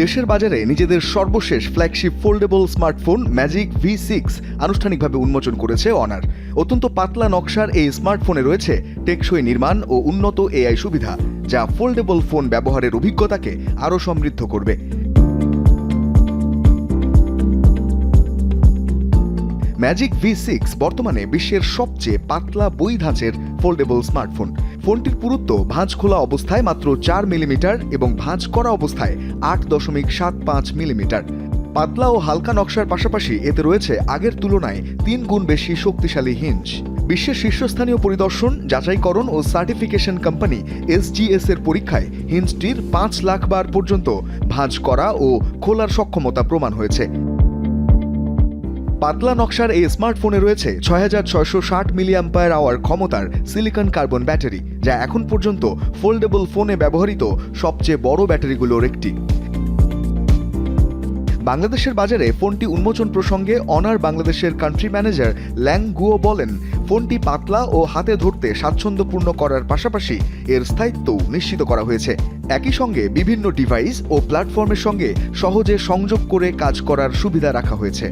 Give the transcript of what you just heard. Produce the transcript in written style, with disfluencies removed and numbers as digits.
দেশের বাজারে নিজেদের সর্বশেষ flagship foldable smartphone magic V6 আনুষ্ঠানিকভাবে উন্মোচন করেছে অনার। অত্যন্ত পাতলা নকশার এই স্মার্টফোনে রয়েছে টেকসই নির্মাণ ও উন্নত AI সুবিধা, যা ফোল্ডেবল ফোন ব্যবহারের অভিজ্ঞতাকে আরও সমৃদ্ধ করবে। ম্যাজিক V6 বর্তমানে বিশ্বের সবচেয়ে পাতলা বই ধাঁচের ফোল্ডেবল স্মার্টফোন। ফোনটির পুরুত্ব ভাঁজ খোলা অবস্থায় মাত্র 4 মিলিমিটার এবং ভাঁজ করা অবস্থায় 8.75 মিলিমিটার। পাতলা ও হালকা নকশার পাশাপাশি এতে রয়েছে আগের তুলনায় 3 গুণ বেশি শক্তিশালী হিঞ্জ। বিশ্বের শীর্ষস্থানীয় পরিদর্শন, যাচাইকরণ ও সার্টিফিকেশন কোম্পানি SGS এর পরীক্ষায় হিঞ্জটির 5 লাখ বার পর্যন্ত ভাঁজ করা ও খোলার সক্ষমতা প্রমাণ হয়েছে। পাতলা নকশার এই স্মার্টফোনে রয়েছে 6660 মিলিঅ্যাম্পায়ার আওয়ার ক্ষমতার সিলিকন কার্বন ব্যাটারি, যা এখন পর্যন্ত ফোল্ডেবল ফোনে ব্যবহৃত সবচেয়ে বড় ব্যাটারিগুলোর একটি। বাংলাদেশের বাজারে ফোনটি উন্মোচন প্রসঙ্গে অনার বাংলাদেশের কান্ট্রি ম্যানেজার ল্যাং গুও বলেন, ফোনটি পাতলা ও হাতে ধরতে স্বাচ্ছন্দ্যপূর্ণ করার পাশাপাশি এর স্থায়িত্বও নিশ্চিত করা হয়েছে। একই সঙ্গে বিভিন্ন ডিভাইস ও প্ল্যাটফর্মের সঙ্গে সহজে সংযোগ করে কাজ করার সুবিধা রাখা হয়েছে।